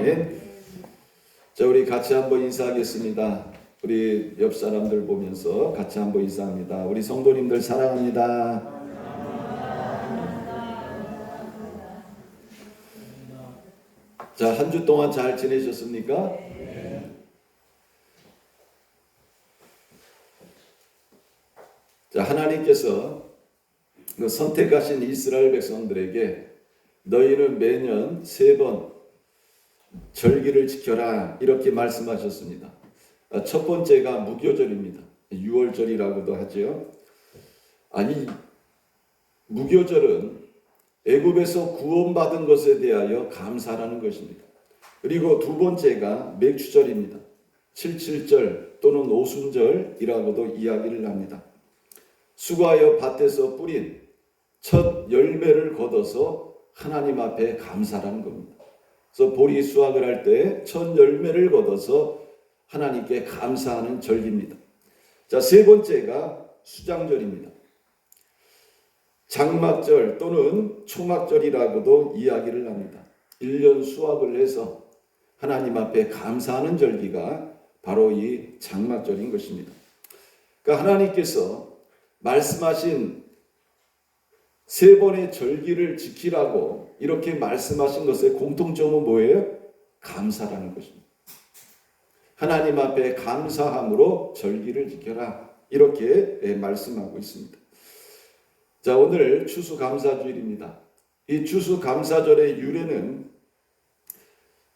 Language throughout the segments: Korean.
아멘. 자, 우리 같이 한번 인사하겠습니다. 우리 옆 사람들 보면서 같이 한번 인사합니다. 우리 성도님들 사랑합니다. 자, 한 주 동안 잘 지내셨습니까? 자, 하나님께서 그 선택하신 이스라엘 백성들에게 너희는 매년 3번 절기를 지켜라 이렇게 말씀하셨습니다. 첫 번째가 무교절입니다. 6월절이라고도 하죠. 아니, 무교절은 애굽에서 구원받은 것에 대하여 감사라는 것입니다. 그리고 두 번째가 맥주절입니다. 77절 또는 오순절이라고도 이야기를 합니다. 수고하여 밭에서 뿌린 첫 열매를 거둬서 하나님 앞에 감사라는 겁니다. 그래서 보리 수확을 할 때 첫 열매를 거둬서 하나님께 감사하는 절기입니다. 자, 세 번째가 수장절입니다. 장막절 또는 초막절이라고도 이야기를 합니다. 1년 수확을 해서 하나님 앞에 감사하는 절기가 바로 이 장막절인 것입니다. 그러니까 하나님께서 말씀하신 3번의 절기를 지키라고 이렇게 말씀하신 것의 공통점은 뭐예요? 감사라는 것입니다. 하나님 앞에 감사함으로 절기를 지켜라 이렇게 말씀하고 있습니다. 자, 오늘 추수감사주일입니다. 이 추수감사절의 유래는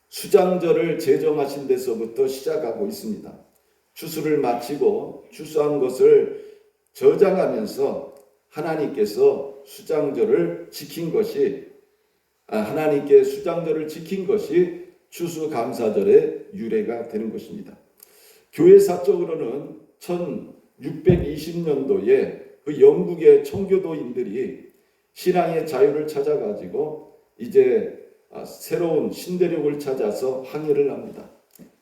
수장절을 제정하신 데서부터 시작하고 있습니다. 추수를 마치고 추수한 것을 저장하면서 하나님께서 수장절을 지킨 것이 하나님께 수장절을 지킨 것이 추수감사절의 유래가 되는 것입니다. 교회사적으로는 1620년도에 그 영국의 청교도인들이 신앙의 자유를 찾아가지고 이제 새로운 신대륙을 찾아서 항해를 합니다.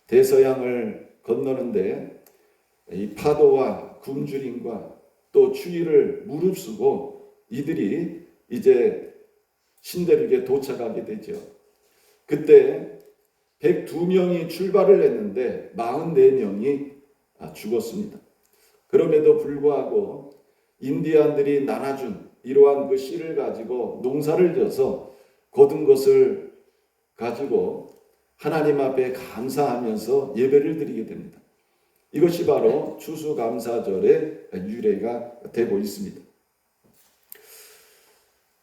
대서양을 건너는데 이 파도와 굶주림과 또 추위를 무릅쓰고 이들이 이제 신대륙에 도착하게 되죠. 그때 102명이 출발을 했는데 44명이 죽었습니다. 그럼에도 불구하고 인디안들이 나눠준 이러한 그 씨를 가지고 농사를 져서 거둔 것을 가지고 하나님 앞에 감사하면서 예배를 드리게 됩니다. 이것이 바로 추수감사절의 유래가 되고 있습니다.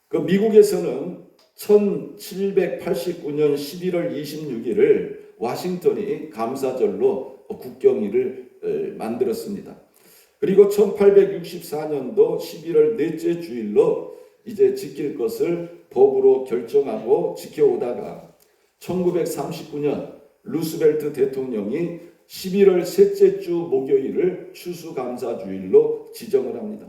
그 미국에서는 1789년 11월 26일을 와싱턴이 감사절로 국경일을 만들었습니다. 그리고 1864년도 11월 넷째 주일로 이제 지킬 것을 법으로 결정하고 지켜오다가 1939년 루스벨트 대통령이 11월 셋째 주 목요일을 추수감사주일로 지정을 합니다.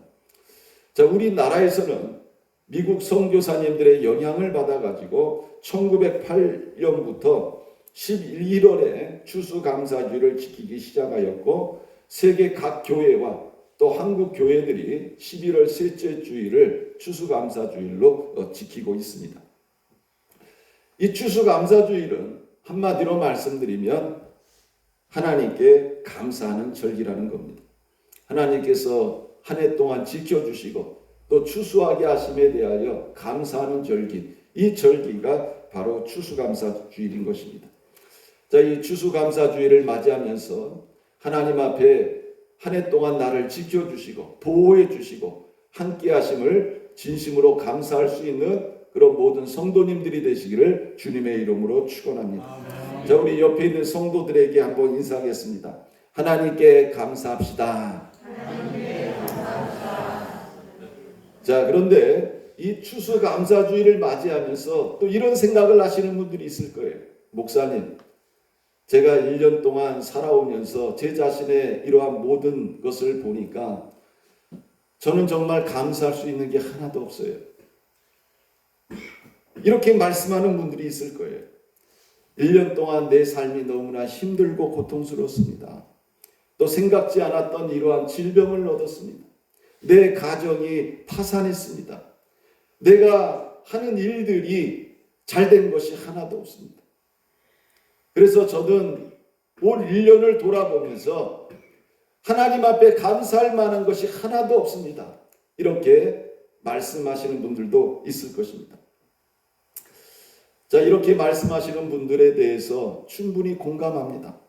자, 우리나라에서는 미국 선교사님들의 영향을 받아가지고 1908년부터 11월에 추수감사주일을 지키기 시작하였고 세계 각 교회와 또 한국 교회들이 11월 셋째 주일을 추수감사주일로 지키고 있습니다. 이 추수감사주일은 한마디로 말씀드리면 하나님께 감사하는 절기라는 겁니다. 하나님께서 한 해 동안 지켜주시고 또 추수하게 하심에 대하여 감사하는 절기, 이 절기가 바로 추수감사주일인 것입니다. 자, 이 추수감사주일을 맞이하면서 하나님 앞에 한 해 동안 나를 지켜주시고 보호해 주시고 함께 하심을 진심으로 감사할 수 있는 그런 모든 성도님들이 되시기를 주님의 이름으로 축원합니다. 자, 우리 옆에 있는 성도들에게 한번 인사하겠습니다. 하나님께 감사합시다. 자, 그런데 이 추수감사주일을 맞이하면서 또 이런 생각을 하시는 분들이 있을 거예요. 목사님, 제가 1년 동안 살아오면서 제 자신의 이러한 모든 것을 보니까 저는 정말 감사할 수 있는 게 하나도 없어요. 이렇게 말씀하는 분들이 있을 거예요. 1년 동안 내 삶이 너무나 힘들고 고통스럽습니다. 또 생각지 않았던 이러한 질병을 얻었습니다. 내 가정이 파산했습니다. 내가 하는 일들이 잘된 것이 하나도 없습니다. 그래서 저는 올 1년을 돌아보면서 하나님 앞에 감사할 만한 것이 하나도 없습니다. 이렇게 말씀하시는 분들도 있을 것입니다. 자, 이렇게 말씀하시는 분들에 대해서 충분히 공감합니다.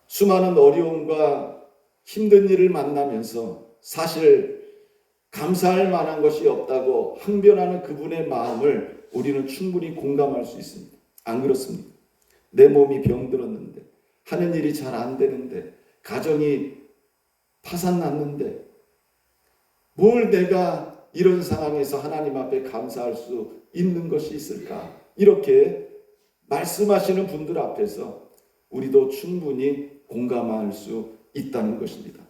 수많은 어려움과 힘든 일을 만나면서 사실 감사할 만한 것이 없다고 항변하는 그분의 마음을 우리는 충분히 공감할 수 있습니다. 안 그렇습니까? 내 몸이 병들었는데, 하는 일이 잘 안 되는데, 가정이 파산났는데, 뭘 내가 이런 상황에서 하나님 앞에 감사할 수 있는 것이 있을까? 이렇게 말씀하시는 분들 앞에서 우리도 충분히 공감할 수 있다는 것입니다.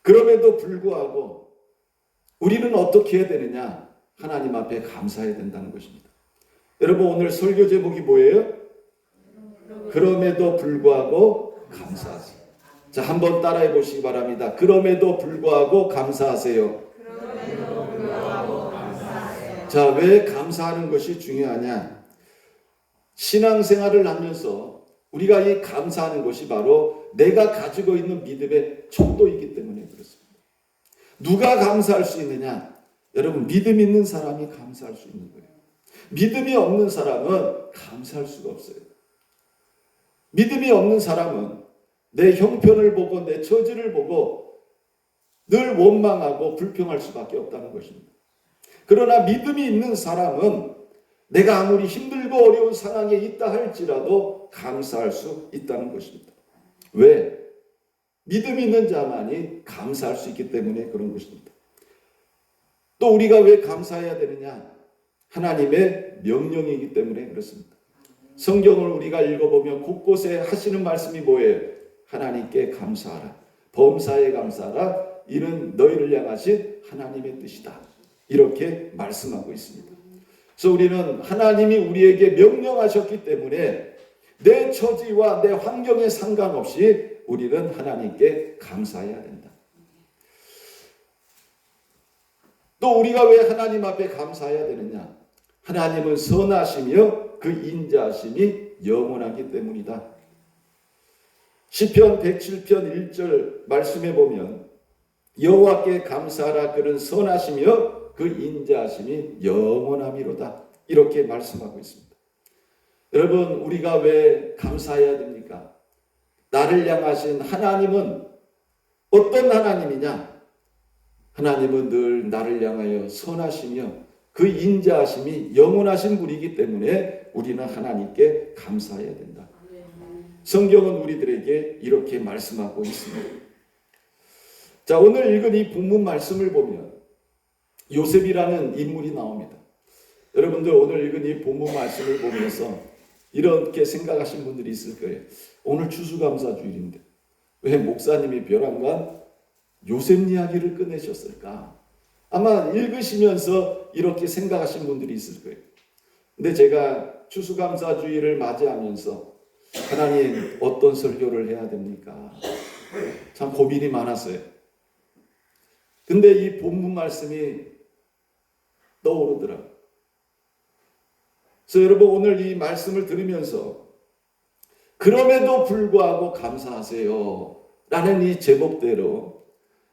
그럼에도 불구하고 우리는 어떻게 해야 되느냐? 하나님 앞에 감사해야 된다는 것입니다. 여러분, 오늘 설교 제목이 뭐예요? 그럼에도 불구하고 감사하세요. 자, 한번 따라해 보시기 바랍니다. 그럼에도 불구하고 감사하세요. 자, 왜 감사하는 것이 중요하냐? 신앙생활을 하면서 우리가 이 감사하는 것이 바로 내가 가지고 있는 믿음의 척도이기 때문에 그렇습니다. 누가 감사할 수 있느냐? 여러분, 믿음 있는 사람이 감사할 수 있는 거예요. 믿음이 없는 사람은 감사할 수가 없어요. 믿음이 없는 사람은 내 형편을 보고 내 처지를 보고 늘 원망하고 불평할 수밖에 없다는 것입니다. 그러나 믿음이 있는 사람은 내가 아무리 힘들고 어려운 상황에 있다 할지라도 감사할 수 있다는 것입니다. 왜? 믿음 있는 자만이 감사할 수 있기 때문에 그런 것입니다. 또 우리가 왜 감사해야 되느냐? 하나님의 명령이기 때문에 그렇습니다. 성경을 우리가 읽어보면 곳곳에 하시는 말씀이 뭐예요? 하나님께 감사하라. 범사에 감사하라. 이는 너희를 향하신 하나님의 뜻이다. 이렇게 말씀하고 있습니다. 그래서 우리는 하나님이 우리에게 명령하셨기 때문에 내 처지와 내 환경에 상관없이 우리는 하나님께 감사해야 된다. 또 우리가 왜 하나님 앞에 감사해야 되느냐? 하나님은 선하시며 그 인자하심이 영원하기 때문이다. 시편 107편 1절 말씀해 보면 여호와께 감사하라. 그는 선하시며 그 인자하심이 영원함이로다. 이렇게 말씀하고 있습니다. 여러분, 우리가 왜 감사해야 됩니까? 나를 향하신 하나님은 어떤 하나님이냐? 하나님은 늘 나를 향하여 선하시며 그 인자하심이 영원하신 분이기 때문에 우리는 하나님께 감사해야 된다. 성경은 우리들에게 이렇게 말씀하고 있습니다. 자, 오늘 읽은 이 본문 말씀을 보면 요셉이라는 인물이 나옵니다. 여러분들 오늘 읽은 이 본문 말씀을 보면서 이렇게 생각하신 분들이 있을 거예요. 오늘 추수감사주일인데 왜 목사님이 벼랑간 요셉 이야기를 꺼내셨을까? 아마 읽으시면서 이렇게 생각하신 분들이 있을 거예요. 근데 제가 추수감사주일을 맞이하면서 하나님, 어떤 설교를 해야 됩니까? 참 고민이 많았어요. 근데 이 본문 말씀이 떠오르더라고요. 그래서 여러분, 오늘 이 말씀을 들으면서 그럼에도 불구하고 감사하세요 라는 이 제목대로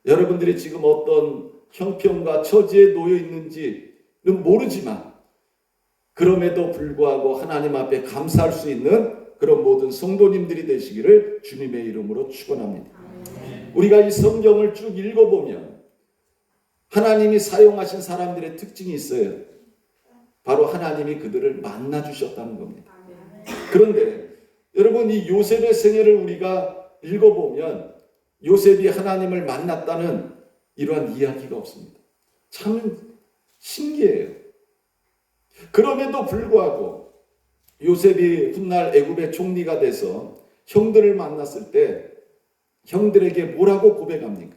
여러분들이 지금 어떤 형편과 처지에 놓여 있는지는 모르지만 그럼에도 불구하고 하나님 앞에 감사할 수 있는 그런 모든 성도님들이 되시기를 주님의 이름으로 축원합니다. 우리가 이 성경을 쭉 읽어보면 하나님이 사용하신 사람들의 특징이 있어요. 바로 하나님이 그들을 만나주셨다는 겁니다. 그런데 여러분, 이 요셉의 생애를 우리가 읽어보면 요셉이 하나님을 만났다는 이러한 이야기가 없습니다. 참 신기해요. 그럼에도 불구하고 요셉이 훗날 애굽의 총리가 돼서 형들을 만났을 때 형들에게 뭐라고 고백합니까?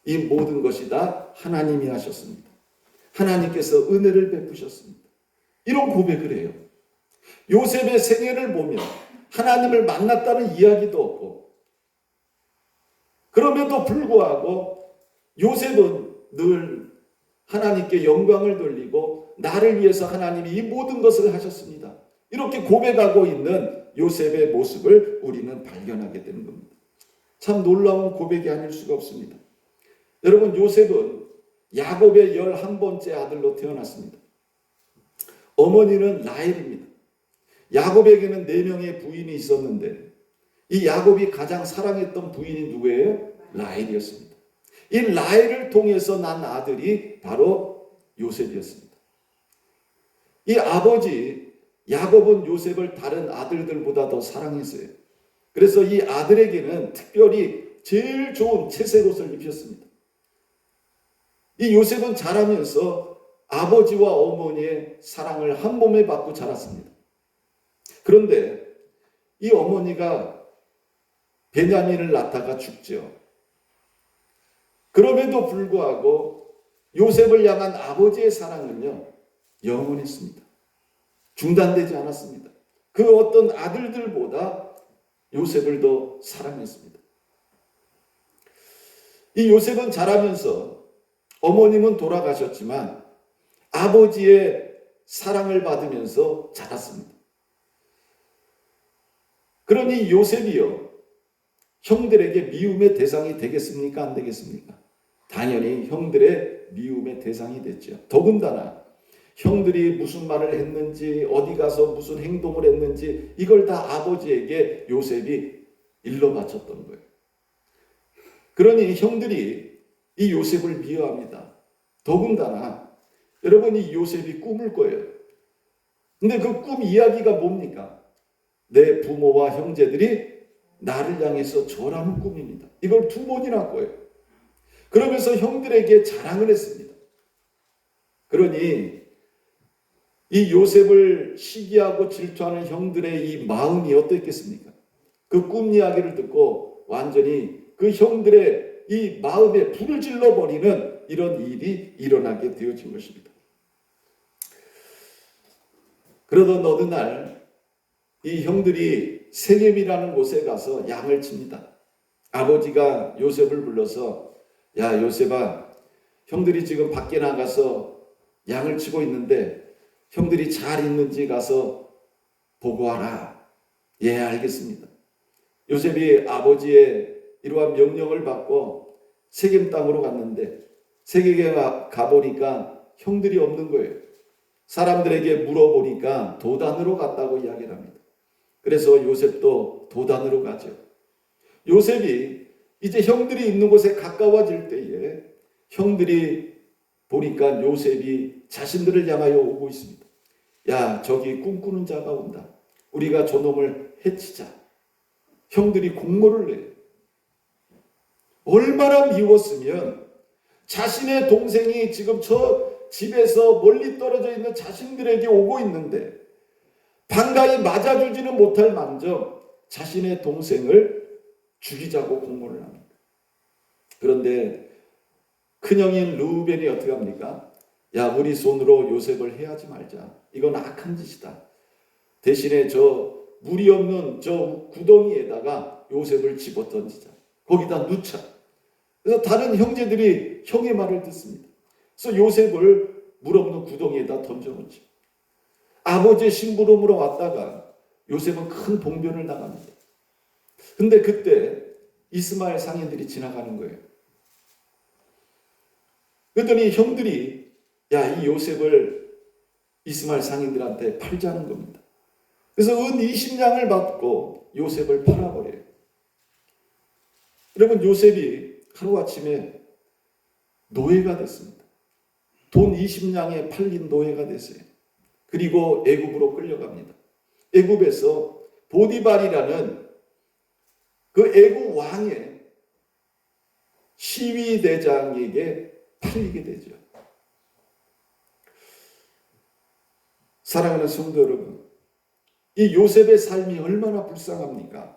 이 모든 것이 다 하나님이 하셨습니다. 하나님께서 은혜를 베푸셨습니다. 이런 고백을 해요. 요셉의 생애를 보면 하나님을 만났다는 이야기도 없고, 그럼에도 불구하고 요셉은 늘 하나님께 영광을 돌리고 나를 위해서 하나님이 이 모든 것을 하셨습니다. 이렇게 고백하고 있는 요셉의 모습을 우리는 발견하게 되는 겁니다. 참 놀라운 고백이 아닐 수가 없습니다. 여러분, 요셉은 야곱의 11번째 아들로 태어났습니다. 어머니는 라헬입니다. 야곱에게는 4명의 부인이 있었는데 이 야곱이 가장 사랑했던 부인이 누구예요? 라헬이었습니다. 이 라헬을 통해서 난 아들이 바로 요셉이었습니다. 이 아버지 야곱은 요셉을 다른 아들들보다 더 사랑했어요. 그래서 이 아들에게는 특별히 제일 좋은 채색 옷을 입혔습니다. 이 요셉은 자라면서 아버지와 어머니의 사랑을 한 몸에 받고 자랐습니다. 그런데 이 어머니가 베냐민을 낳다가 죽죠. 그럼에도 불구하고 요셉을 향한 아버지의 사랑은요, 영원했습니다. 중단되지 않았습니다. 그 어떤 아들들보다 요셉을 더 사랑했습니다. 이 요셉은 자라면서 어머님은 돌아가셨지만 아버지의 사랑을 받으면서 자랐습니다. 그러니 요셉이요, 형들에게 미움의 대상이 되겠습니까? 안 되겠습니까? 당연히 형들의 미움의 대상이 됐죠. 더군다나 형들이 무슨 말을 했는지, 어디 가서 무슨 행동을 했는지 이걸 다 아버지에게 요셉이 일러 바쳤던 거예요. 그러니 형들이 이 요셉을 미워합니다. 더군다나 여러분, 이 요셉이 꿈을 꿔요. 근데 그 꿈 이야기가 뭡니까? 내 부모와 형제들이 나를 향해서 절하는 꿈입니다. 이걸 2번이나 꿔요. 그러면서 형들에게 자랑을 했습니다. 그러니 이 요셉을 시기하고 질투하는 형들의 이 마음이 어땠겠습니까? 그 꿈 이야기를 듣고 완전히 그 형들의 이 마음에 불을 질러버리는 이런 일이 일어나게 되어진 것입니다. 그러던 어느 날 이 형들이 세겜이라는 곳에 가서 양을 칩니다. 아버지가 요셉을 불러서, 야 요셉아, 형들이 지금 밖에 나가서 양을 치고 있는데 형들이 잘 있는지 가서 보고 와라. 예, 알겠습니다. 요셉이 아버지의 이러한 명령을 받고 세겜 땅으로 갔는데 세겜에 가보니까 형들이 없는 거예요. 사람들에게 물어보니까 도단으로 갔다고 이야기를 합니다. 그래서 요셉도 도단으로 가죠. 요셉이 이제 형들이 있는 곳에 가까워질 때에 형들이 보니까 요셉이 자신들을 향하여 오고 있습니다. 야, 저기 꿈꾸는 자가 온다. 우리가 저놈을 해치자. 형들이 공모를 해요. 얼마나 미웠으면 자신의 동생이 지금 저 집에서 멀리 떨어져 있는 자신들에게 오고 있는데 반가이 맞아주지는 못할 망정 자신의 동생을 죽이자고 공모를 합니다. 그런데 큰형인 르우벤이 어떻게 합니까? 야, 우리 손으로 요셉을 해하지 말자. 이건 악한 짓이다. 대신에 저 물이 없는 저 구덩이에다가 요셉을 집어던지자. 거기다 넣자. 그래서 다른 형제들이 형의 말을 듣습니다. 그래서 요셉을 물 없는 구덩이에다 던져놓죠. 아버지의 심부름으로 왔다가 요셉은 큰 봉변을 나갑니다. 근데 그때 이스마엘 상인들이 지나가는 거예요. 그랬더니 형들이 야, 이 요셉을 이스마엘 상인들한테 팔자는 겁니다. 그래서 은 20냥을 받고 요셉을 팔아버려요. 여러분, 요셉이 하루아침에 노예가 됐습니다. 돈 20냥에 팔린 노예가 됐어요. 그리고 애굽으로 끌려갑니다. 애굽에서 보디발이라는 그 애굽 왕의 시위대장에게 팔리게 되죠. 사랑하는 성도 여러분, 이 요셉의 삶이 얼마나 불쌍합니까?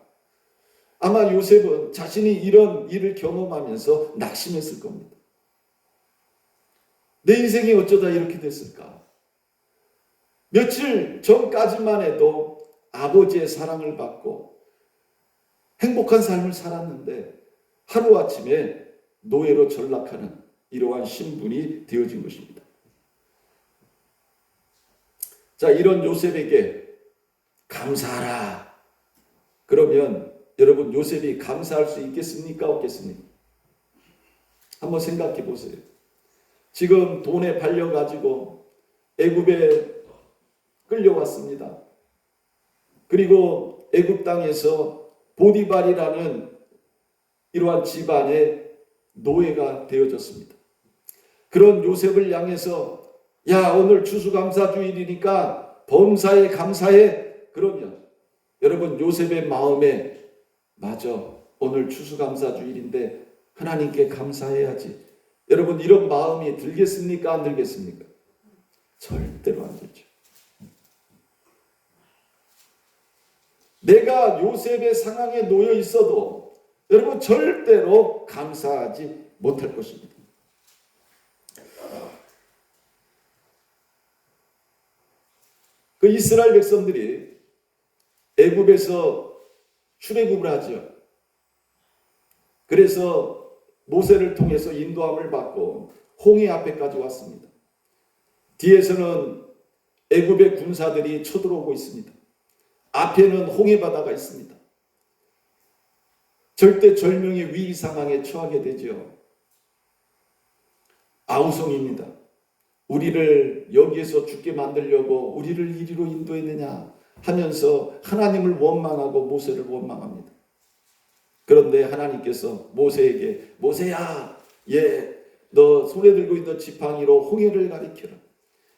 아마 요셉은 자신이 이런 일을 경험하면서 낙심했을 겁니다. 내 인생이 어쩌다 이렇게 됐을까? 며칠 전까지만 해도 아버지의 사랑을 받고 행복한 삶을 살았는데 하루아침에 노예로 전락하는 이러한 신분이 되어진 것입니다. 자, 이런 요셉에게 감사하라. 그러면 여러분 요셉이 감사할 수 있겠습니까? 없겠습니까? 한번 생각해 보세요. 지금 돈에 팔려가지고 애굽에 끌려왔습니다. 그리고 애굽 땅에서 보디발이라는 이러한 집안의 노예가 되어졌습니다. 그런 요셉을 향해서 야, 오늘 추수감사주일이니까 범사에 감사해. 그러면 여러분 요셉의 마음에 맞아, 오늘 추수감사주일인데 하나님께 감사해야지. 여러분 이런 마음이 들겠습니까? 안 들겠습니까? 절대로 안 되죠. 내가 요셉의 상황에 놓여 있어도 여러분 절대로 감사하지 못할 것입니다. 그 이스라엘 백성들이 애굽에서 출애굽을 하죠. 그래서 모세를 통해서 인도함을 받고 홍해 앞에까지 왔습니다. 뒤에서는 애굽의 군사들이 쳐들어오고 있습니다. 앞에는 홍해 바다가 있습니다. 절대 절명의 위기 상황에 처하게 되죠. 아우성입니다. 우리를 여기에서 죽게 만들려고 우리를 이리로 인도했느냐 하면서 하나님을 원망하고 모세를 원망합니다. 그런데 하나님께서 모세에게 모세야, 너 손에 들고 있는 지팡이로 홍해를 가리켜라.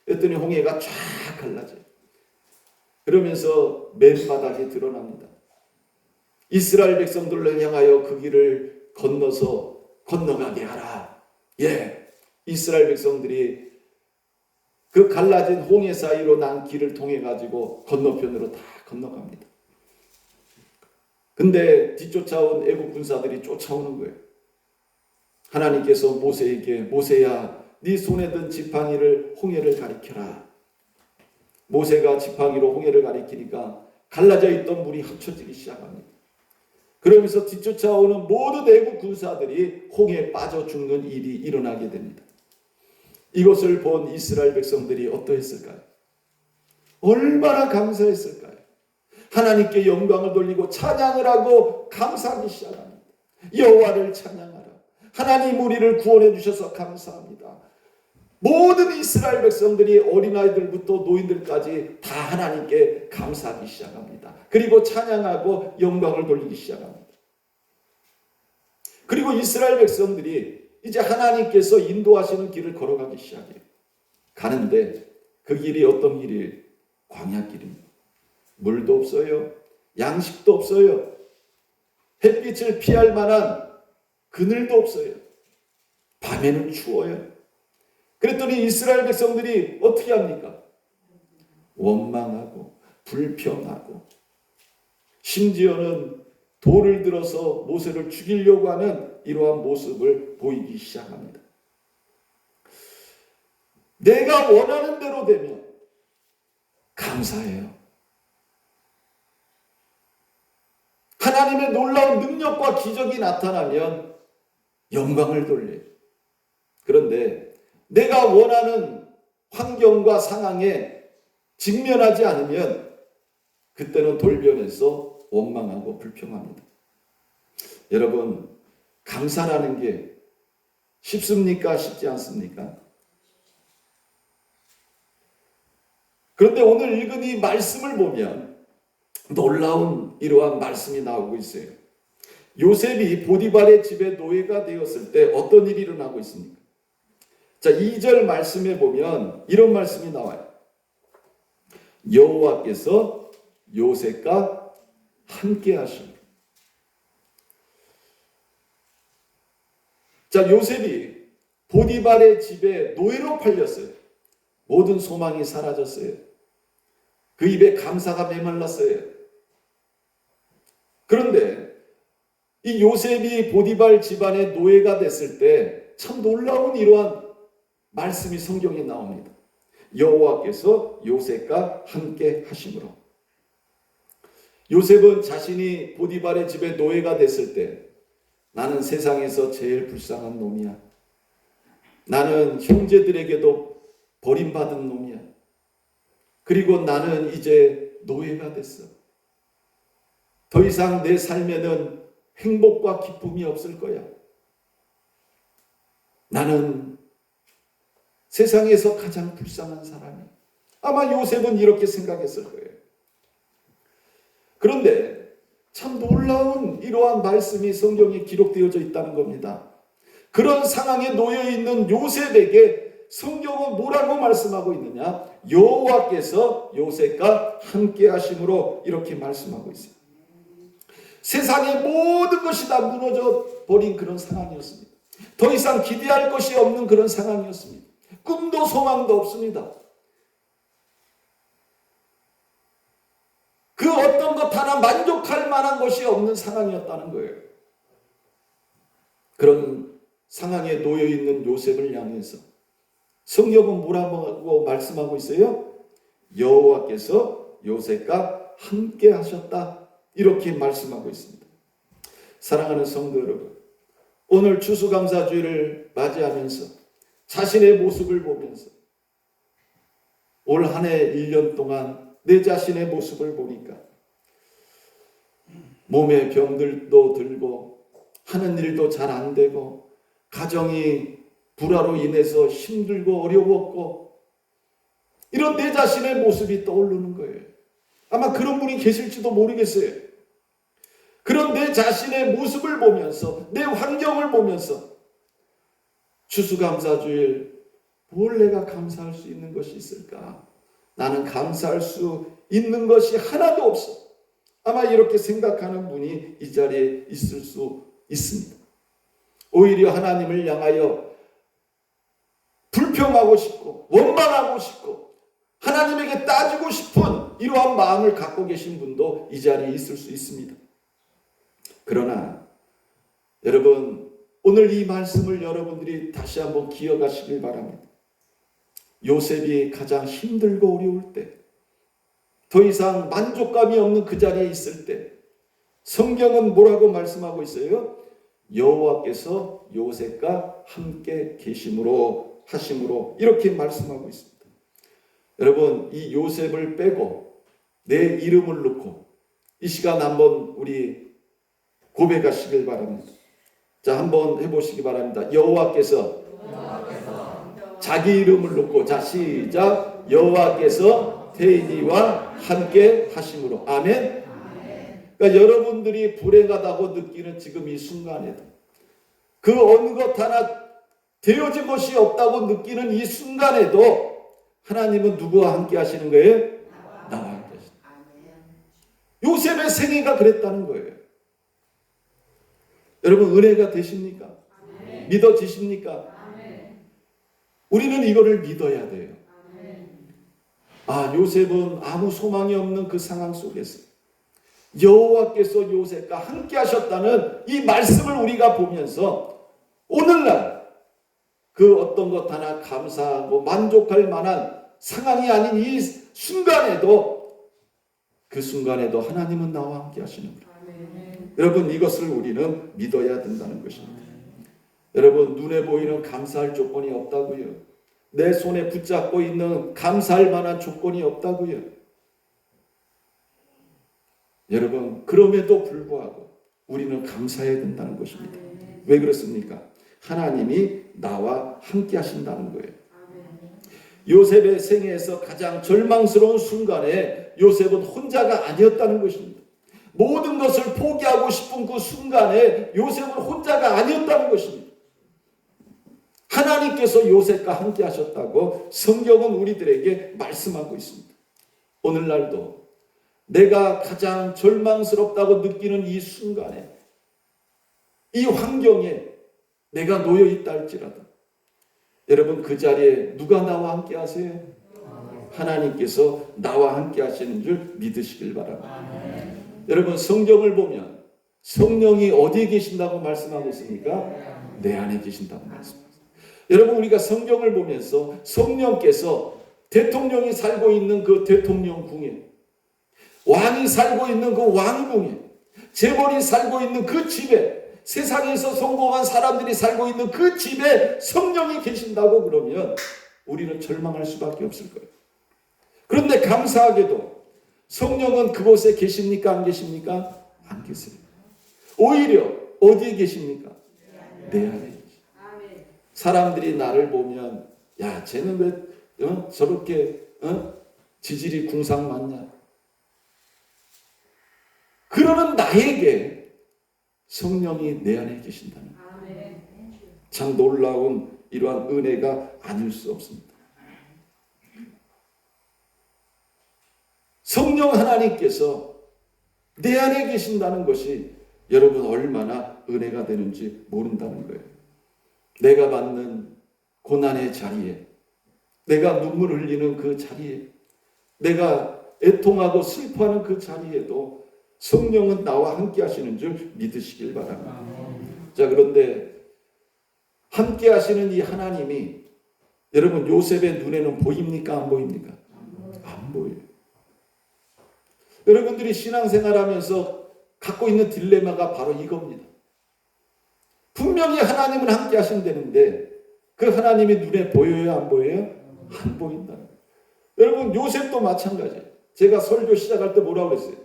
그랬더니 홍해가 쫙 갈라져요. 그러면서 맨바닥이 드러납니다. 이스라엘 백성들을 향하여 그 길을 건너가게 하라. 이스라엘 백성들이 그 갈라진 홍해 사이로 난 길을 통해 가지고 건너편으로 다 건너갑니다. 근데 뒤쫓아온 애국 군사들이 쫓아오는 거예요. 하나님께서 모세에게 모세야, 네 손에 든 지팡이를 홍해를 가리켜라. 모세가 지팡이로 홍해를 가리키니까 갈라져 있던 물이 합쳐지기 시작합니다. 그러면서 뒤쫓아오는 모든 애국 군사들이 홍해에 빠져 죽는 일이 일어나게 됩니다. 이것을 본 이스라엘 백성들이 어떠했을까요? 얼마나 감사했을까요? 하나님께 영광을 돌리고 찬양을 하고 감사하기 시작합니다. 여호와를 찬양하라. 하나님 우리를 구원해 주셔서 감사합니다. 모든 이스라엘 백성들이 어린아이들부터 노인들까지 다 하나님께 감사하기 시작합니다. 그리고 찬양하고 영광을 돌리기 시작합니다. 그리고 이스라엘 백성들이 이제 하나님께서 인도하시는 길을 걸어가기 시작해요. 가는데 그 길이 어떤 길이에요? 광야길입니다. 물도 없어요. 양식도 없어요. 햇빛을 피할 만한 그늘도 없어요. 밤에는 추워요. 그랬더니 이스라엘 백성들이 어떻게 합니까? 원망하고 불평하고 심지어는 돌을 들어서 모세를 죽이려고 하는 이러한 모습을 보이기 시작합니다. 내가 원하는 대로 되면 감사해요. 하나님의 놀라운 능력과 기적이 나타나면 영광을 돌려요. 그런데 내가 원하는 환경과 상황에 직면하지 않으면 그때는 돌변해서 원망하고 불평합니다. 여러분, 감사라는 게 쉽습니까? 쉽지 않습니까? 그런데 오늘 읽은 이 말씀을 보면 놀라운 이러한 말씀이 나오고 있어요. 요셉이 보디발의 집에 노예가 되었을 때 어떤 일이 일어나고 있습니까? 자, 2절 말씀에 보면 이런 말씀이 나와요. 여호와께서 요셉과 함께 하시고. 자, 요셉이 보디발의 집에 노예로 팔렸어요. 모든 소망이 사라졌어요. 그 입에 감사가 메말랐어요. 그런데 이 요셉이 보디발 집안의 노예가 됐을 때 참 놀라운 이러한 말씀이 성경에 나옵니다. 여호와께서 요셉과 함께 하심으로. 요셉은 자신이 보디발의 집에 노예가 됐을 때 나는 세상에서 제일 불쌍한 놈이야. 나는 형제들에게도 버림받은 놈이야. 그리고 나는 이제 노예가 됐어. 더 이상 내 삶에는 행복과 기쁨이 없을 거야. 나는 세상에서 가장 불쌍한 사람이야. 아마 요셉은 이렇게 생각했을 거예요. 그런데 참 놀라운 이러한 말씀이 성경에 기록되어져 있다는 겁니다. 그런 상황에 놓여 있는 요셉에게 성경은 뭐라고 말씀하고 있느냐? 여호와께서 요셉과 함께 하심으로 이렇게 말씀하고 있어요. 세상의 모든 것이 다 무너져 버린 그런 상황이었습니다. 더 이상 기대할 것이 없는 그런 상황이었습니다. 꿈도 소망도 없습니다. 그 어떤 것 하나 만족할 만한 것이 없는 상황이었다는 거예요. 그런 상황에 놓여 있는 요셉을 향해서 성경은 뭐라고 말씀하고 있어요? 여호와께서 요셉과 함께 하셨다. 이렇게 말씀하고 있습니다. 사랑하는 성도 여러분, 오늘 추수감사주일을 맞이하면서 자신의 모습을 보면서 올 한 해 1년 동안 내 자신의 모습을 보니까 몸에 병들도 들고 하는 일도 잘 안 되고 가정이 불화로 인해서 힘들고 어려웠고 이런 내 자신의 모습이 떠오르는 거예요. 아마 그런 분이 계실지도 모르겠어요. 그런 내 자신의 모습을 보면서 내 환경을 보면서 추수감사주일 뭘 내가 감사할 수 있는 것이 있을까? 나는 감사할 수 있는 것이 하나도 없어. 아마 이렇게 생각하는 분이 이 자리에 있을 수 있습니다. 오히려 하나님을 향하여 불평하고 싶고 원망하고 싶고 하나님에게 따지고 싶은 이러한 마음을 갖고 계신 분도 이 자리에 있을 수 있습니다. 그러나 여러분, 오늘 이 말씀을 여러분들이 다시 한번 기억하시길 바랍니다. 요셉이 가장 힘들고 어려울 때, 더 이상 만족감이 없는 그 자리에 있을 때 성경은 뭐라고 말씀하고 있어요? 여호와께서 요셉과 함께 계심으로 하심으로 이렇게 말씀하고 있습니다. 여러분, 이 요셉을 빼고 내 이름을 넣고 이 시간 한번 우리 고백하시길 바랍니다. 자, 한번 해보시기 바랍니다. 여호와께서 자기 이름을 넣고, 자, 시작. 여호와께서 태인이와 함께 하심으로. 아멘. 그러니까 여러분들이 불행하다고 느끼는 지금 이 순간에도, 그 어느 것 하나 되어진 것이 없다고 느끼는 이 순간에도 하나님은 누구와 함께 하시는 거예요? 나와 함께 하시는 거예요. 요셉의 생애가 그랬다는 거예요. 여러분, 은혜가 되십니까? 믿어지십니까? 우리는 이거를 믿어야 돼요. 아, 요셉은 아무 소망이 없는 그 상황 속에서 여호와께서 요셉과 함께 하셨다는 이 말씀을 우리가 보면서 오늘날 그 어떤 것 하나 감사하고 만족할 만한 상황이 아닌 이 순간에도, 그 순간에도 하나님은 나와 함께 하시는 거예요. 여러분, 이것을 우리는 믿어야 된다는 것입니다. 여러분, 눈에 보이는 감사할 조건이 없다고요. 내 손에 붙잡고 있는 감사할 만한 조건이 없다고요. 여러분, 그럼에도 불구하고 우리는 감사해야 된다는 것입니다. 왜 그렇습니까? 하나님이 나와 함께 하신다는 거예요. 요셉의 생애에서 가장 절망스러운 순간에 요셉은 혼자가 아니었다는 것입니다. 모든 것을 포기하고 싶은 그 순간에 요셉은 혼자가 아니었다는 것입니다. 하나님께서 요셉과 함께 하셨다고 성경은 우리들에게 말씀하고 있습니다. 오늘날도 내가 가장 절망스럽다고 느끼는 이 순간에, 이 환경에 내가 놓여 있다 할지라도 여러분, 그 자리에 누가 나와 함께 하세요? 하나님께서 나와 함께 하시는 줄 믿으시길 바랍니다. 여러분, 성경을 보면 성령이 어디에 계신다고 말씀하고 있습니까? 내 안에 계신다고 말씀합니다. 여러분, 우리가 성경을 보면서 성령께서 대통령이 살고 있는 그 대통령궁에, 왕이 살고 있는 그 왕궁에, 재벌이 살고 있는 그 집에, 세상에서 성공한 사람들이 살고 있는 그 집에 성령이 계신다고 그러면 우리는 절망할 수밖에 없을 거예요. 그런데 감사하게도 성령은 그곳에 계십니까? 안 계십니까? 안 계세요. 오히려 어디에 계십니까? 내 안에 계십니다. 사람들이 나를 보면 야 쟤는 왜 저렇게 지질이 궁상 많냐? 그러는 나에게 성령이 내 안에 계신다는 거예요. 참 놀라운 이러한 은혜가 아닐 수 없습니다. 성령 하나님께서 내 안에 계신다는 것이 여러분 얼마나 은혜가 되는지 모른다는 거예요. 내가 받는 고난의 자리에, 내가 눈물 흘리는 그 자리에, 내가 애통하고 슬퍼하는 그 자리에도 성령은 나와 함께 하시는 줄 믿으시길 바랍니다. 자, 그런데 함께 하시는 이 하나님이 여러분 요셉의 눈에는 보입니까? 안 보입니까? 안 보여요. 여러분들이 신앙생활하면서 갖고 있는 딜레마가 바로 이겁니다. 분명히 하나님은 함께 하신다는데 그 하나님이 눈에 보여요? 안 보여요? 안 보인다. 여러분 요셉도 마찬가지예요. 제가 설교 시작할 때 뭐라고 그랬어요?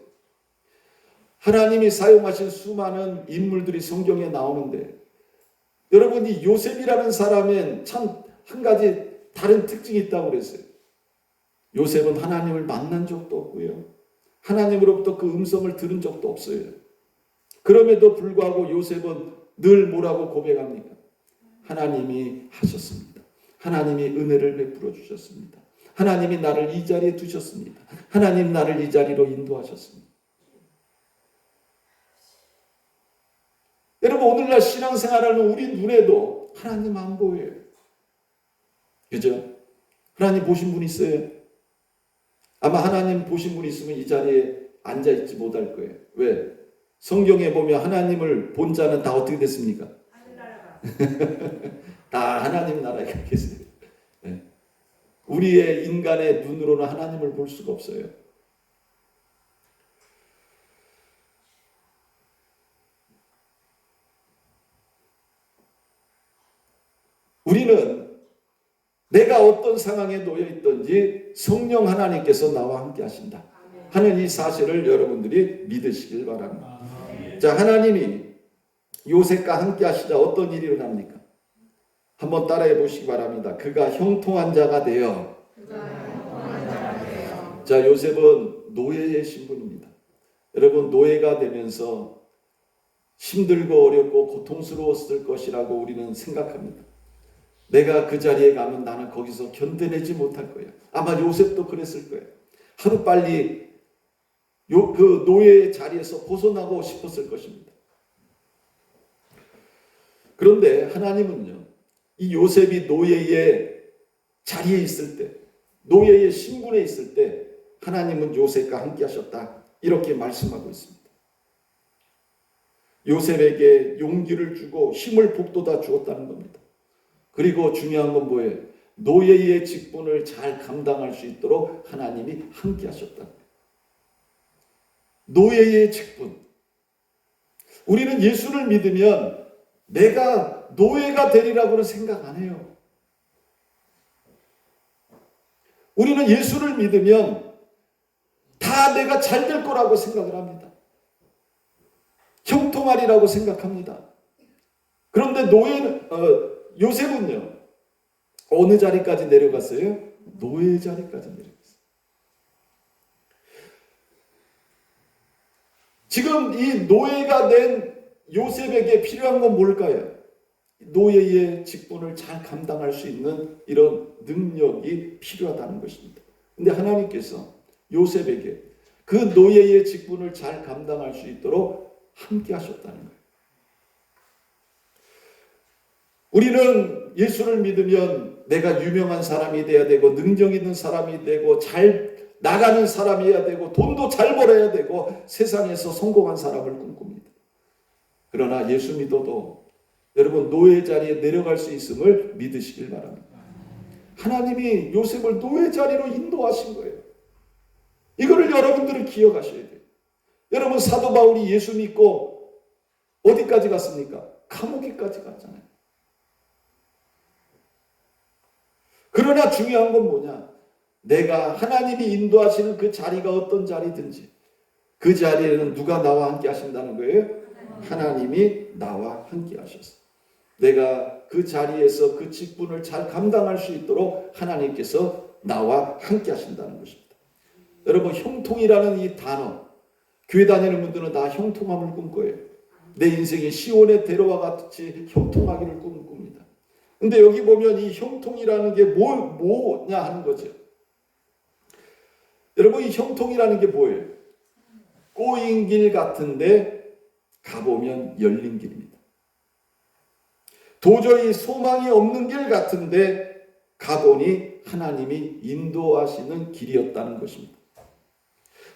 하나님이 사용하신 수많은 인물들이 성경에 나오는데 여러분 이 요셉이라는 사람은 참 한 가지 다른 특징이 있다고 그랬어요. 요셉은 하나님을 만난 적도 없고요. 하나님으로부터 그 음성을 들은 적도 없어요. 그럼에도 불구하고 요셉은 늘 뭐라고 고백합니까? 하나님이 하셨습니다. 하나님이 은혜를 베풀어 주셨습니다. 하나님이 나를 이 자리에 두셨습니다. 하나님 나를 이 자리로 인도하셨습니다. 여러분 오늘날 신앙생활하는 우리 눈에도 하나님 안 보여요. 그죠? 하나님 보신 분 있어요? 아마 하나님 보신 분 있으면 이 자리에 앉아있지 못할 거예요. 왜? 성경에 보면 하나님을 본 자는 다 어떻게 됐습니까? 다 하나님 나라에 가 계세요. 네. 우리의 인간의 눈으로는 하나님을 볼 수가 없어요. 우리는 내가 어떤 상황에 놓여 있든지 성령 하나님께서 나와 함께 하신다 하는 이 사실을 여러분들이 믿으시길 바랍니다. 자, 하나님이 요셉과 함께 하시자 어떤 일이 일어납니까? 한번 따라해 보시기 바랍니다. 그가 형통한 자가 되어. 자, 요셉은 노예의 신분입니다. 여러분 노예가 되면서 힘들고 어렵고 고통스러웠을 것이라고 우리는 생각합니다. 내가 그 자리에 가면 나는 거기서 견뎌내지 못할 거야. 아마 요셉도 그랬을 거예요. 하루빨리 그 노예의 자리에서 벗어나고 싶었을 것입니다. 그런데 하나님은요, 이 요셉이 노예의 자리에 있을 때, 노예의 신분에 있을 때 하나님은 요셉과 함께 하셨다. 이렇게 말씀하고 있습니다. 요셉에게 용기를 주고 힘을 북돋아 주었다는 겁니다. 그리고 중요한 건 뭐예요? 노예의 직분을 잘 감당할 수 있도록 하나님이 함께 하셨다. 노예의 직분. 우리는 예수를 믿으면 내가 노예가 되리라고는 생각 안 해요. 우리는 예수를 믿으면 다 내가 잘 될 거라고 생각을 합니다. 형통하리라고 생각합니다. 그런데 요셉은요, 어느 자리까지 내려갔어요? 노예 자리까지 내려갔어요. 지금 이 노예가 된 요셉에게 필요한 건 뭘까요? 노예의 직분을 잘 감당할 수 있는 이런 능력이 필요하다는 것입니다. 근데 하나님께서 요셉에게 그 노예의 직분을 잘 감당할 수 있도록 함께 하셨다는 거예요. 우리는 예수를 믿으면 내가 유명한 사람이 돼야 되고 능력 있는 사람이 되고 잘 나가는 사람이어야 되고 돈도 잘 벌어야 되고 세상에서 성공한 사람을 꿈꿉니다. 그러나 예수 믿어도 여러분 노예 자리에 내려갈 수 있음을 믿으시길 바랍니다. 하나님이 요셉을 노예 자리로 인도하신 거예요. 이거를 여러분들은 기억하셔야 돼요. 여러분 사도 바울이 예수 믿고 어디까지 갔습니까? 감옥에까지 갔잖아요. 그러나 중요한 건 뭐냐? 내가 하나님이 인도하시는 그 자리가 어떤 자리든지 그 자리에는 누가 나와 함께 하신다는 거예요? 하나님이 나와 함께 하셔서 내가 그 자리에서 그 직분을 잘 감당할 수 있도록 하나님께서 나와 함께 하신다는 것입니다. 여러분, 형통이라는 이 단어, 교회 다니는 분들은 다 형통함을 꿈꿔요. 내 인생이 시온의 대로와 같이 형통하기를 꿈꿉니다. 근데 여기 보면 이 형통이라는 게 뭐냐 하는 거죠. 여러분, 이 형통이라는 게 뭐예요? 꼬인 길 같은데 가보면 열린 길입니다. 도저히 소망이 없는 길 같은데 가보니 하나님이 인도하시는 길이었다는 것입니다.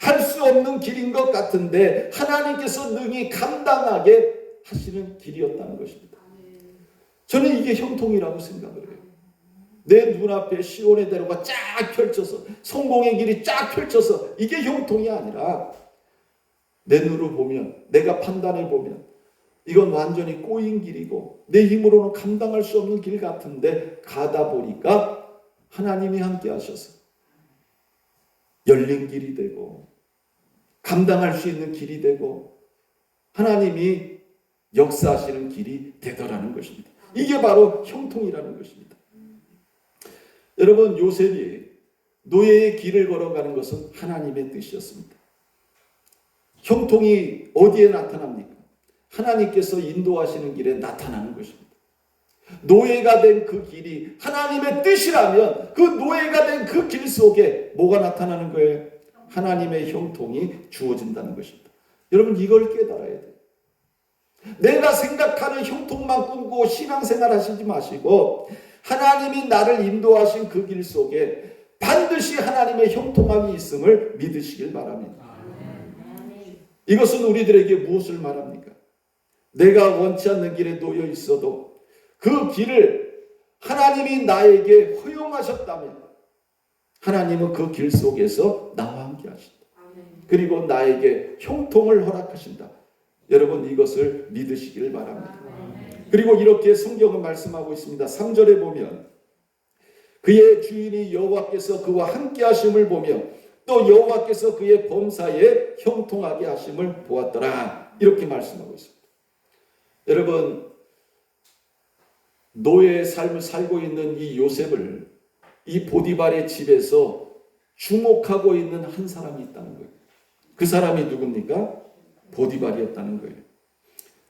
할 수 없는 길인 것 같은데 하나님께서 능히 감당하게 하시는 길이었다는 것입니다. 저는 이게 형통이라고 생각을 해요. 내 눈앞에 시온의 대로가 쫙 펼쳐서 성공의 길이 쫙 펼쳐서 이게 형통이 아니라 내 눈으로 보면, 내가 판단해 보면 이건 완전히 꼬인 길이고 내 힘으로는 감당할 수 없는 길 같은데 가다 보니까 하나님이 함께 하셔서 열린 길이 되고 감당할 수 있는 길이 되고 하나님이 역사하시는 길이 되더라는 것입니다. 이게 바로 형통이라는 것입니다. 여러분, 요셉이 노예의 길을 걸어가는 것은 하나님의 뜻이었습니다. 형통이 어디에 나타납니까? 하나님께서 인도하시는 길에 나타나는 것입니다. 노예가 된 그 길이 하나님의 뜻이라면 그 노예가 된 그 길 속에 뭐가 나타나는 거예요? 하나님의 형통이 주어진다는 것입니다. 여러분, 이걸 깨달아야 돼요. 내가 생각하는 형통만 꿈꾸고 신앙생활 하시지 마시고 하나님이 나를 인도하신 그 길 속에 반드시 하나님의 형통함이 있음을 믿으시길 바랍니다. 이것은 우리들에게 무엇을 말합니까? 내가 원치 않는 길에 놓여 있어도 그 길을 하나님이 나에게 허용하셨다면 하나님은 그 길 속에서 나와 함께 하신다. 그리고 나에게 형통을 허락하신다. 여러분, 이것을 믿으시길 바랍니다. 그리고 이렇게 성경은 말씀하고 있습니다. 3절에 보면 그의 주인이 여호와께서 그와 함께 하심을 보며 또 여호와께서 그의 범사에 형통하게 하심을 보았더라. 이렇게 말씀하고 있습니다. 여러분, 노예의 삶을 살고 있는 이 요셉을 이 보디발의 집에서 주목하고 있는 한 사람이 있다는 거예요. 그 사람이 누굽니까? 보디발이었다는 거예요.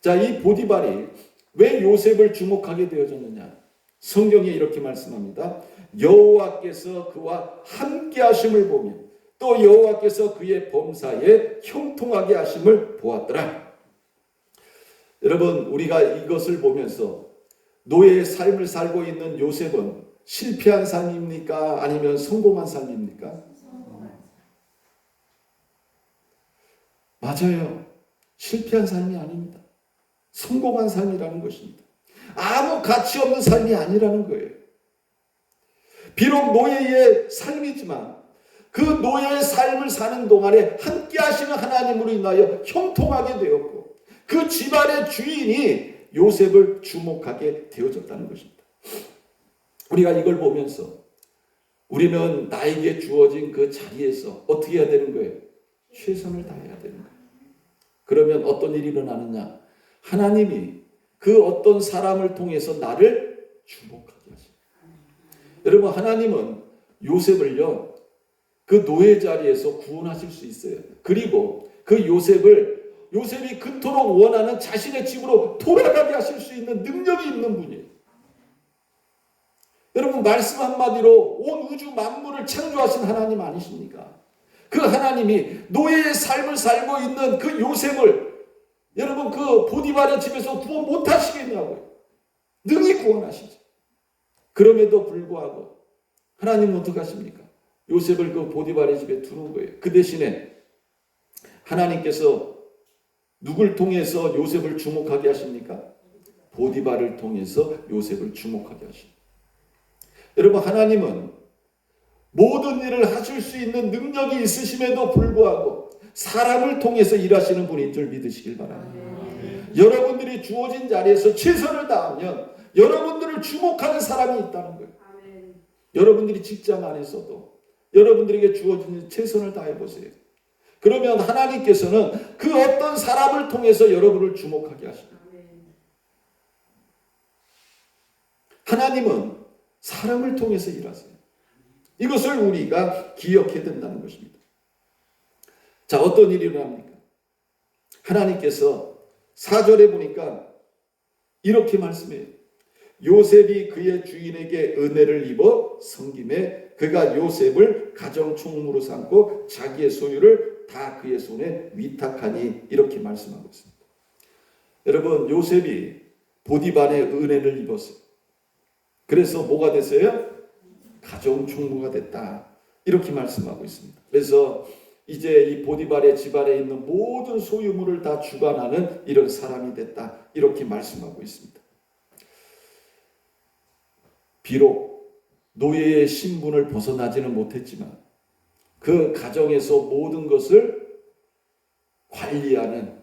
자, 이 보디발이 왜 요셉을 주목하게 되어졌느냐? 성경에 이렇게 말씀합니다. 여호와께서 그와 함께 하심을 보며 또 여호와께서 그의 범사에 형통하게 하심을 보았더라. 여러분, 우리가 이것을 보면서 노예의 삶을 살고 있는 요셉은 실패한 삶입니까? 아니면 성공한 삶입니까? 맞아요. 실패한 삶이 아닙니다. 성공한 삶이라는 것입니다. 아무 가치 없는 삶이 아니라는 거예요. 비록 노예의 삶이지만 그 노예의 삶을 사는 동안에 함께 하시는 하나님으로 인하여 형통하게 되었고 그 집안의 주인이 요셉을 주목하게 되어졌다는 것입니다. 우리가 이걸 보면서 우리는 나에게 주어진 그 자리에서 어떻게 해야 되는 거예요? 최선을 다해야 되는 거예요. 그러면 어떤 일이 일어나느냐? 하나님이 그 어떤 사람을 통해서 나를 주목하게 하십니다. 여러분, 하나님은 요셉을요, 그 노예 자리에서 구원하실 수 있어요. 그리고 그 요셉이 그토록 원하는 자신의 집으로 돌아가게 하실 수 있는 능력이 있는 분이에요. 여러분, 말씀 한마디로 온 우주 만물을 창조하신 하나님 아니십니까? 그 하나님이 노예의 삶을 살고 있는 그 요셉을 여러분 그 보디발의 집에서 구원 못하시겠냐고요. 능히 구원하시죠. 그럼에도 불구하고 하나님은 어떻게 하십니까? 요셉을 그 보디발의 집에 두는 거예요. 그 대신에 하나님께서 누굴 통해서 요셉을 주목하게 하십니까? 보디발을 통해서 요셉을 주목하게 하십니다. 여러분, 하나님은 모든 일을 하실 수 있는 능력이 있으심에도 불구하고 사람을 통해서 일하시는 분인 줄 믿으시길 바랍니다. 여러분들이 주어진 자리에서 최선을 다하면 여러분들을 주목하는 사람이 있다는 거예요. 여러분들이 직장 안에서도 여러분들에게 주어진 최선을 다해 보세요. 그러면 하나님께서는 그 어떤 사람을 통해서 여러분을 주목하게 하십니다. 하나님은 사람을 통해서 일하세요. 이것을 우리가 기억해야 된다는 것입니다. 자, 어떤 일이 일어납니까? 하나님께서 4절에 보니까 이렇게 말씀해요. 요셉이 그의 주인에게 은혜를 입어 섬김에 그가 요셉을 가정총무로 삼고 자기의 소유를 다 그의 손에 위탁하니, 이렇게 말씀하고 있습니다. 여러분, 요셉이 보디발의 은혜를 입었어요. 그래서 뭐가 됐어요? 가정총무가 됐다, 이렇게 말씀하고 있습니다. 그래서 이제 이 보디발의 집안에 있는 모든 소유물을 다 주관하는 이런 사람이 됐다, 이렇게 말씀하고 있습니다. 비록 노예의 신분을 벗어나지는 못했지만 그 가정에서 모든 것을 관리하는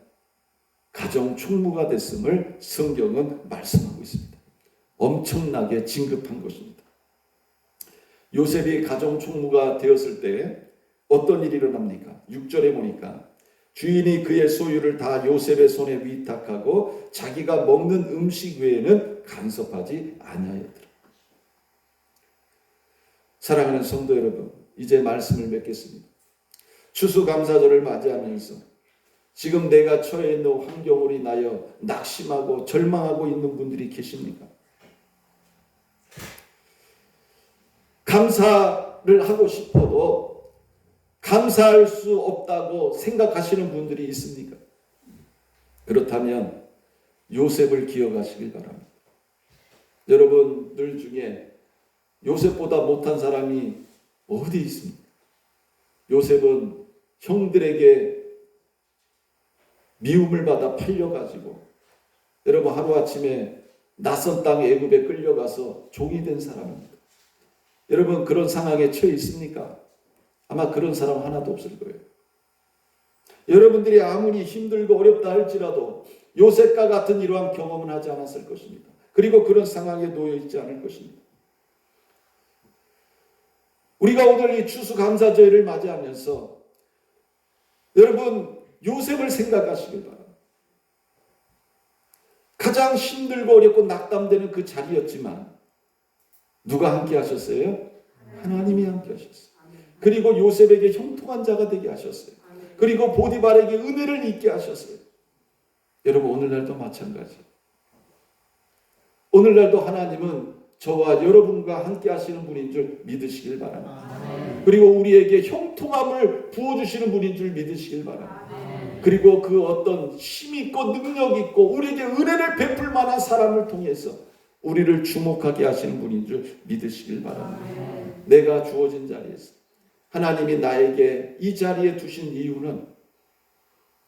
가정총무가 됐음을 성경은 말씀하고 있습니다. 엄청나게 진급한 것입니다. 요셉이 가정총무가 되었을 때 어떤 일이 일어납니까? 6절에 보니까 주인이 그의 소유를 다 요셉의 손에 위탁하고 자기가 먹는 음식 외에는 간섭하지 아니하였더라. 사랑하는 성도 여러분, 이제 말씀을 맺겠습니다. 추수감사절을 맞이하면서 지금 내가 처해 있는 환경으로 인하여 낙심하고 절망하고 있는 분들이 계십니까? 감사를 하고 싶어도 감사할 수 없다고 생각하시는 분들이 있습니까? 그렇다면 요셉을 기억하시길 바랍니다. 여러분들 중에 요셉보다 못한 사람이 어디 있습니까? 요셉은 형들에게 미움을 받아 팔려가지고 여러분 하루아침에 낯선 땅 애굽에 끌려가서 종이 된 사람입니다. 여러분 그런 상황에 처해 있습니까? 아마 그런 사람 하나도 없을 거예요. 여러분들이 아무리 힘들고 어렵다 할지라도 요셉과 같은 이러한 경험은 하지 않았을 것입니다. 그리고 그런 상황에 놓여 있지 않을 것입니다. 우리가 오늘 이 추수감사절을 맞이하면서 여러분 요셉을 생각하시길 바랍니다. 가장 힘들고 어렵고 낙담되는 그 자리였지만 누가 함께 하셨어요? 하나님이 함께 하셨어요. 그리고 요셉에게 형통한 자가 되게 하셨어요. 그리고 보디발에게 은혜를 입게 하셨어요. 여러분 오늘날도 마찬가지. 오늘날도 하나님은 저와 여러분과 함께 하시는 분인 줄 믿으시길 바랍니다. 그리고 우리에게 형통함을 부어주시는 분인 줄 믿으시길 바랍니다. 그리고 그 어떤 힘 있고 능력 있고 우리에게 은혜를 베풀 만한 사람을 통해서 우리를 주목하게 하시는 분인 줄 믿으시길 바랍니다. 내가 주어진 자리에서 하나님이 나에게 이 자리에 두신 이유는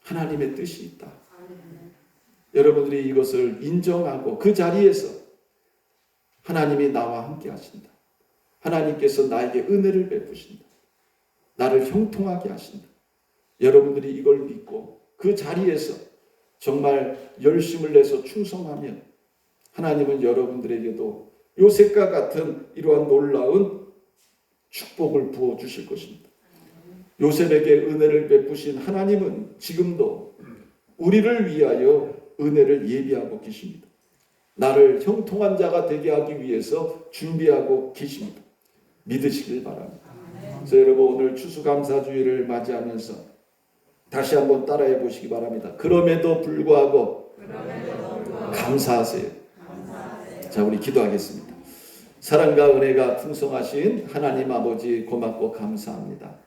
하나님의 뜻이 있다. 여러분들이 이것을 인정하고 그 자리에서 하나님이 나와 함께 하신다. 하나님께서 나에게 은혜를 베푸신다. 나를 형통하게 하신다. 여러분들이 이걸 믿고 그 자리에서 정말 열심을 내서 충성하면 하나님은 여러분들에게도 요셉과 같은 이러한 놀라운 축복을 부어주실 것입니다. 요셉에게 은혜를 베푸신 하나님은 지금도 우리를 위하여 은혜를 예비하고 계십니다. 나를 형통한 자가 되게 하기 위해서 준비하고 계십니다. 믿으시길 바랍니다. 그래서 여러분 오늘 추수감사주일을 맞이하면서 다시 한번 따라해 보시기 바랍니다. 그럼에도 불구하고 감사하세요. 자, 우리 기도하겠습니다. 사랑과 은혜가 풍성하신 하나님 아버지 고맙고 감사합니다.